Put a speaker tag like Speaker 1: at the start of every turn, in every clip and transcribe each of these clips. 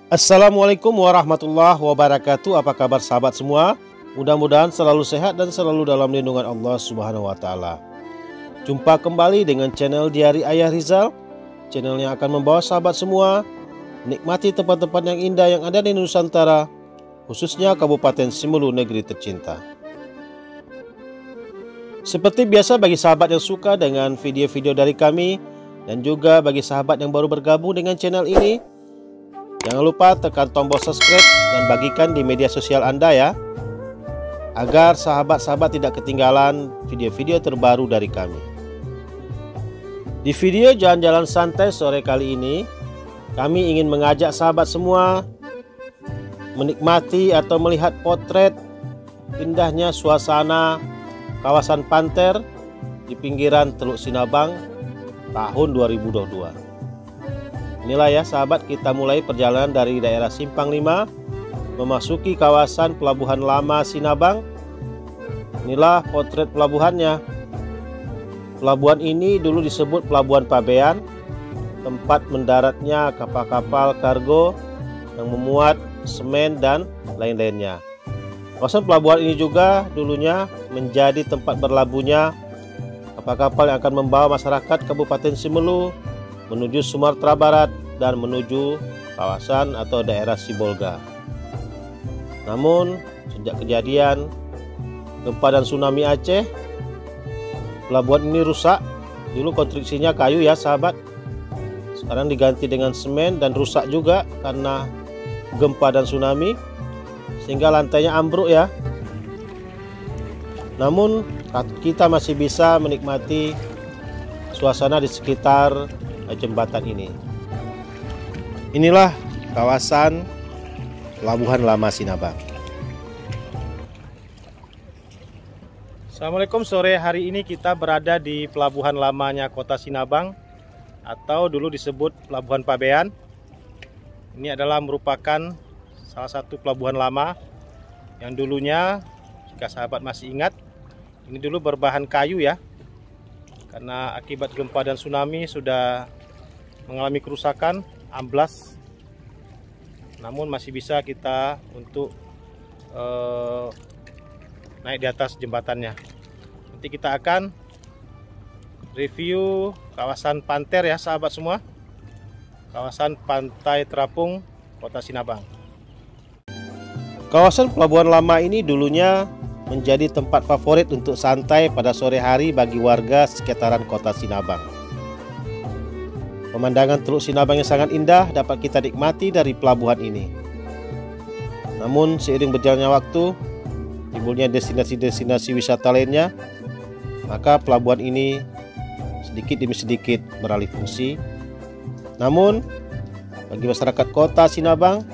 Speaker 1: Assalamualaikum warahmatullahi wabarakatuh. Apa kabar sahabat semua? Mudah-mudahan selalu sehat dan selalu dalam lindungan Allah Subhanahu wa Ta'ala. Jumpa kembali dengan channel Diari Ayah Rizal, channel yang akan membawa sahabat semua menikmati tempat-tempat yang indah yang ada di Nusantara, khususnya Kabupaten Simelu, negeri tercinta. Seperti biasa, bagi sahabat yang suka dengan video-video dari kami, dan juga bagi sahabat yang baru bergabung dengan channel ini, jangan lupa tekan tombol subscribe dan bagikan di media sosial Anda ya, agar sahabat-sahabat tidak ketinggalan video-video terbaru dari kami. Di video jalan-jalan santai sore kali ini, kami ingin mengajak sahabat semua menikmati atau melihat potret indahnya suasana kawasan Panter di pinggiran Teluk Sinabang tahun 2022. Inilah ya sahabat, kita mulai perjalanan dari daerah Simpang 5 memasuki kawasan Pelabuhan Lama Sinabang. Inilah potret pelabuhannya. Pelabuhan ini dulu disebut Pelabuhan Pabean, tempat mendaratnya kapal-kapal kargo yang memuat semen dan lain-lainnya. Kawasan pelabuhan ini juga dulunya menjadi tempat berlabuhnya kapal-kapal yang akan membawa masyarakat Kabupaten Simelu menuju Sumatera Barat dan menuju kawasan atau daerah Sibolga. Namun sejak kejadian gempa dan tsunami Aceh, pelabuhan ini rusak. Dulu konstruksinya kayu ya sahabat, sekarang diganti dengan semen dan rusak juga karena gempa dan tsunami, sehingga lantainya ambruk ya. Namun kita masih bisa menikmati suasana di sekitar jembatan ini. Inilah kawasan Pelabuhan Lama Sinabang. Assalamualaikum, sore hari ini kita berada di Pelabuhan Lamanya Kota Sinabang, atau dulu disebut Pelabuhan Pabean. Ini adalah merupakan salah satu pelabuhan lama yang dulunya, jika sahabat masih ingat, ini dulu berbahan kayu ya. Karena akibat gempa dan tsunami sudah mengalami kerusakan, amblas, namun masih bisa kita untuk naik di atas jembatannya. Nanti kita akan review kawasan Panter ya sahabat semua, kawasan Pantai Terapung, Kota Sinabang. Kawasan Pelabuhan Lama ini dulunya menjadi tempat favorit untuk santai pada sore hari bagi warga sekitaran Kota Sinabang. Pemandangan Teluk Sinabang yang sangat indah dapat kita nikmati dari pelabuhan ini. Namun seiring berjalannya waktu, timbulnya destinasi-destinasi wisata lainnya, maka pelabuhan ini sedikit demi sedikit beralih fungsi. Namun bagi masyarakat Kota Sinabang,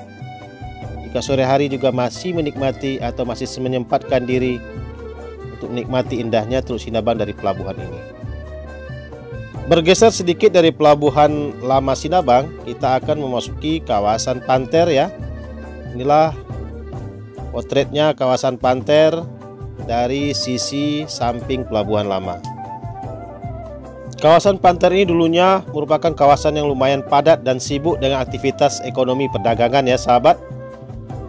Speaker 1: jika sore hari juga masih menikmati atau masih menyempatkan diri untuk menikmati indahnya Teluk Sinabang dari pelabuhan ini. Bergeser sedikit dari Pelabuhan Lama Sinabang, kita akan memasuki kawasan Panter ya. Inilah potretnya kawasan Panter dari sisi samping Pelabuhan Lama. Kawasan Panter ini dulunya merupakan kawasan yang lumayan padat dan sibuk dengan aktivitas ekonomi perdagangan ya sahabat.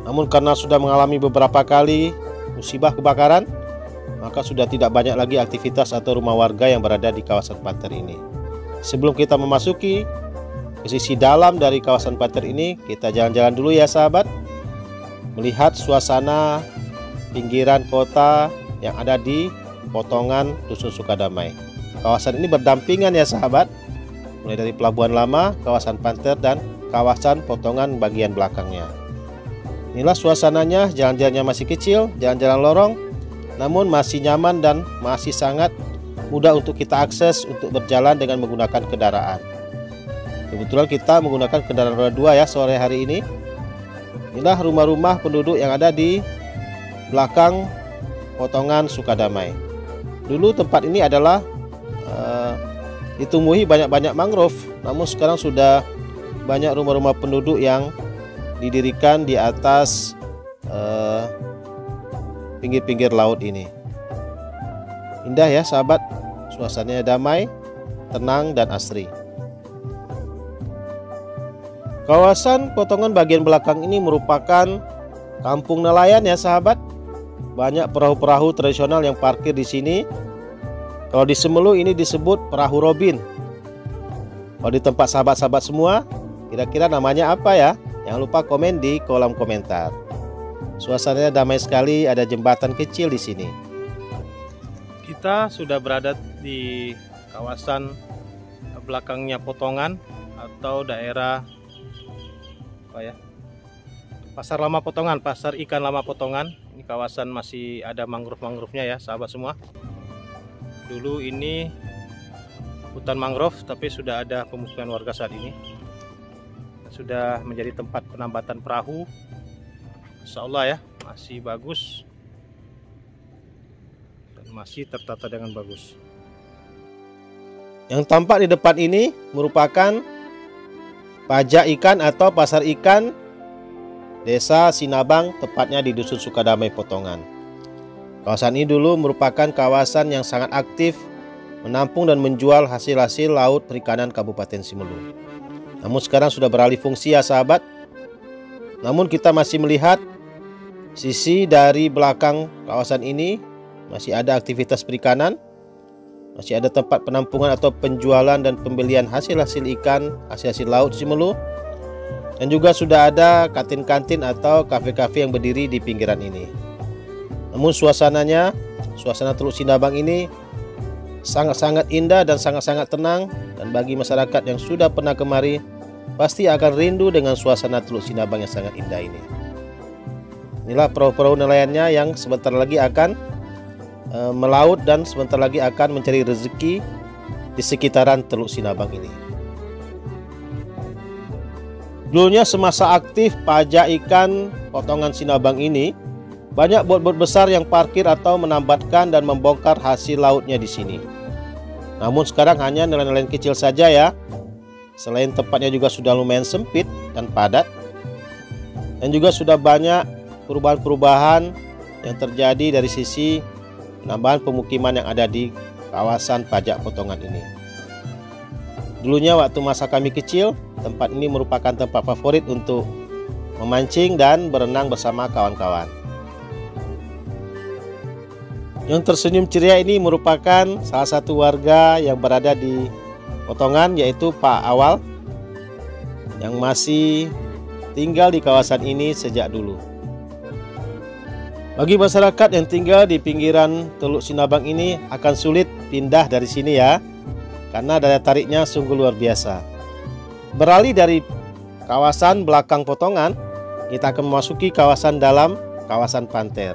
Speaker 1: Namun karena sudah mengalami beberapa kali musibah kebakaran, maka sudah tidak banyak lagi aktivitas atau rumah warga yang berada di kawasan Panter ini. Sebelum kita memasuki ke sisi dalam dari kawasan Panter ini, kita jalan-jalan dulu ya sahabat, melihat suasana pinggiran kota yang ada di potongan Dusun Sukadamai. Kawasan ini berdampingan ya sahabat, mulai dari Pelabuhan Lama, kawasan Panter, dan kawasan potongan bagian belakangnya. Inilah suasananya, jalan-jalannya masih kecil, jalan-jalan lorong, namun masih nyaman dan masih sangat mudah untuk kita akses untuk berjalan dengan menggunakan kendaraan. Kebetulan kita menggunakan kendaraan roda 2 ya sore hari ini. Inilah rumah-rumah penduduk yang ada di belakang potongan Sukadamai. Dulu tempat ini adalah ditumbuhi banyak-banyak mangrove, namun sekarang sudah banyak rumah-rumah penduduk yang didirikan di atas pinggir-pinggir laut ini. Indah ya sahabat, suasananya damai, tenang dan asri. Kawasan potongan bagian belakang ini merupakan kampung nelayan ya sahabat. Banyak perahu-perahu tradisional yang parkir di sini. Kalau di Semelu ini disebut perahu Robin. Kalau di tempat sahabat-sahabat semua, kira-kira namanya apa ya? Jangan lupa komen di kolom komentar. Suasananya damai sekali, ada jembatan kecil di sini. Kita sudah berada di kawasan belakangnya Potongan atau daerah Pasar Lama Potongan, Pasar Ikan Lama Potongan. Ini kawasan masih ada mangrove-mangrovenya ya sahabat semua. Dulu ini hutan mangrove, tapi sudah ada pemukiman warga saat ini. Sudah menjadi tempat penambatan perahu. Insya Allah ya, masih bagus dan masih tertata dengan bagus. Yang tampak di depan ini merupakan pajak ikan atau pasar ikan Desa Sinabang, tepatnya di Dusun Sukadamai Potongan. Kawasan ini dulu merupakan kawasan yang sangat aktif menampung dan menjual hasil-hasil laut perikanan Kabupaten Semelu. Namun sekarang sudah beralih fungsi ya sahabat. Namun kita masih melihat sisi dari belakang kawasan ini masih ada aktivitas perikanan, masih ada tempat penampungan atau penjualan dan pembelian hasil-hasil ikan, hasil-hasil laut Semelu. Dan juga sudah ada kantin-kantin atau kafe-kafe yang berdiri di pinggiran ini. Namun suasananya, suasana Teluk Sinabang ini sangat-sangat indah dan sangat-sangat tenang. Dan bagi masyarakat yang sudah pernah kemari, pasti akan rindu dengan suasana Teluk Sinabang yang sangat indah ini. Inilah perahu-perahu nelayannya yang sebentar lagi akan melaut dan sebentar lagi akan mencari rezeki di sekitaran Teluk Sinabang ini. Dulunya semasa aktif pajak ikan Potongan Sinabang ini, banyak bot-bot besar yang parkir atau menambatkan dan membongkar hasil lautnya di sini. Namun sekarang hanya nelayan-nelayan kecil saja ya. Selain tempatnya juga sudah lumayan sempit dan padat, dan juga sudah banyak perubahan-perubahan yang terjadi dari sisi penambahan pemukiman yang ada di kawasan pajak Potongan ini. Dulunya waktu masa kami kecil, tempat ini merupakan tempat favorit untuk memancing dan berenang bersama kawan-kawan. Yang tersenyum ceria ini merupakan salah satu warga yang berada di Potongan, yaitu Pak Awal, yang masih tinggal di kawasan ini sejak dulu. Bagi masyarakat yang tinggal di pinggiran Teluk Sinabang ini akan sulit pindah dari sini ya, karena daya tariknya sungguh luar biasa. Beralih dari kawasan belakang Potongan, kita akan memasuki kawasan dalam, kawasan Panter.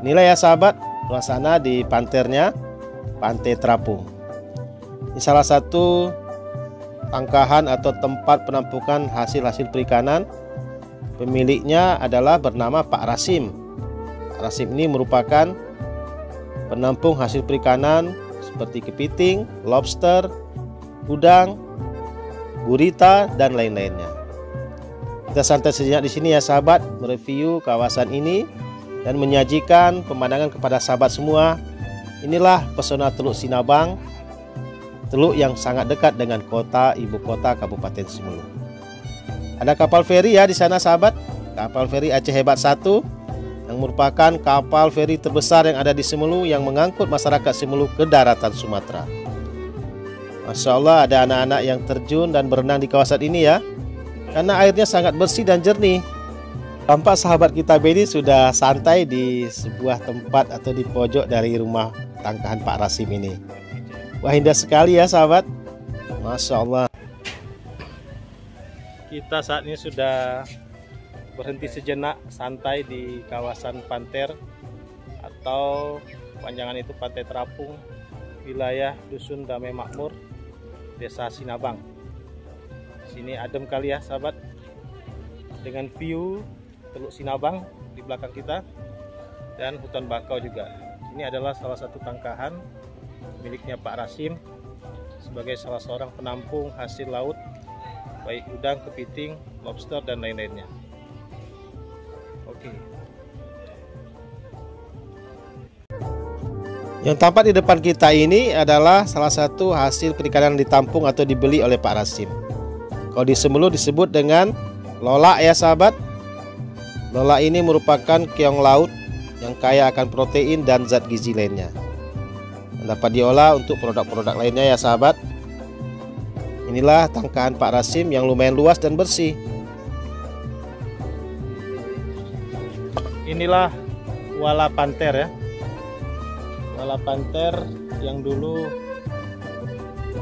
Speaker 1: Inilah ya sahabat, suasana di panternya, Pantai Terapung. Ini salah satu tangkahan atau tempat penampungan hasil-hasil perikanan. Pemiliknya adalah bernama Pak Rasim. Pak Rasim ini merupakan penampung hasil perikanan seperti kepiting, lobster, udang, gurita, dan lain-lainnya. Kita santai sejenak di sini ya sahabat, mereview kawasan ini dan menyajikan pemandangan kepada sahabat semua. Inilah pesona Teluk Sinabang, teluk yang sangat dekat dengan kota ibu kota Kabupaten Semelu. Ada kapal feri ya di sana sahabat, kapal feri Aceh Hebat 1 yang merupakan kapal feri terbesar yang ada di Semelu yang mengangkut masyarakat Semelu ke daratan Sumatera. Masya Allah, ada anak-anak yang terjun dan berenang di kawasan ini ya, karena airnya sangat bersih dan jernih. Tampak sahabat kita Beni sudah santai di sebuah tempat atau di pojok dari rumah tangkahan Pak Rasim ini. Wah, indah sekali ya sahabat, Masya Allah. Kita saat ini sudah berhenti sejenak santai di kawasan Panter atau panjangan itu Pantai Terapung, wilayah Dusun Damai Makmur, Desa Sinabang. Sini adem kali ya sahabat, dengan view Teluk Sinabang di belakang kita dan hutan bakau juga. Ini adalah salah satu tangkahan miliknya Pak Rasim sebagai salah seorang penampung hasil laut, baik udang, kepiting, lobster, dan lain-lainnya. Oke. Yang tampak di depan kita ini adalah salah satu hasil perikanan ditampung atau dibeli oleh Pak Rasim. Kalau di Semelu disebut dengan lolak ya sahabat. Lolak ini merupakan keong laut yang kaya akan protein dan zat gizi lainnya. Dapat diolah untuk produk-produk lainnya ya sahabat. Inilah tangkahan Pak Rasim yang lumayan luas dan bersih. Inilah kuala panter ya. Kuala panter yang dulu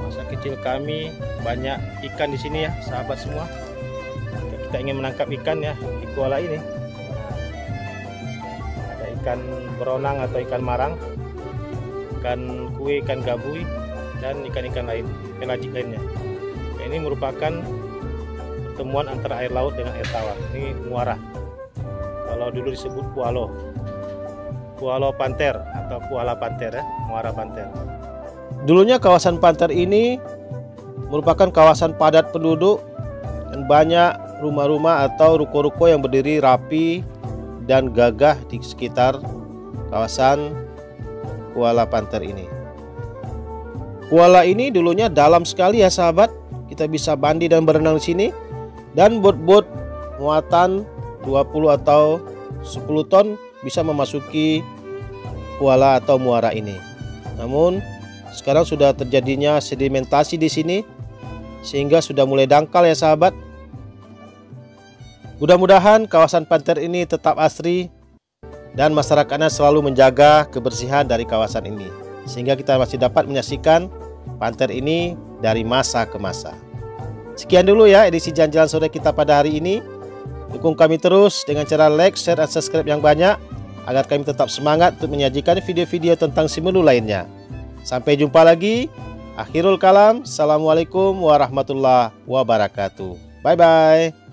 Speaker 1: masa kecil kami banyak ikan di sini ya sahabat semua. Kita ingin menangkap ikan ya di kuala ini. Ada ikan beronang atau ikan marang, ikan kue, ikan gabui, dan ikan-ikan lain, pelagik lainnya. Ini merupakan pertemuan antara air laut dengan air tawar. Ini muara. Kalau dulu disebut kualo. Kuala Panter atau Kuala Panter ya, muara Panter. Dulunya kawasan Panter ini merupakan kawasan padat penduduk dan banyak rumah-rumah atau ruko-ruko yang berdiri rapi dan gagah di sekitar kawasan Kuala Panter ini. Kuala ini dulunya dalam sekali ya sahabat. Kita bisa mandi dan berenang di sini, dan bot-bot muatan 20 atau 10 ton bisa memasuki kuala atau muara ini. Namun sekarang sudah terjadinya sedimentasi di sini sehingga sudah mulai dangkal ya sahabat. Mudah-mudahan kawasan Panter ini tetap asri dan masyarakatnya selalu menjaga kebersihan dari kawasan ini sehingga kita masih dapat menyaksikan Panter ini dari masa ke masa. Sekian dulu ya edisi jalan-jalan sore kita pada hari ini. Dukung kami terus dengan cara like, share, dan subscribe yang banyak agar kami tetap semangat untuk menyajikan video-video tentang Semelu lainnya. Sampai jumpa lagi. Akhirul kalam. Assalamualaikum warahmatullahi wabarakatuh. Bye-bye.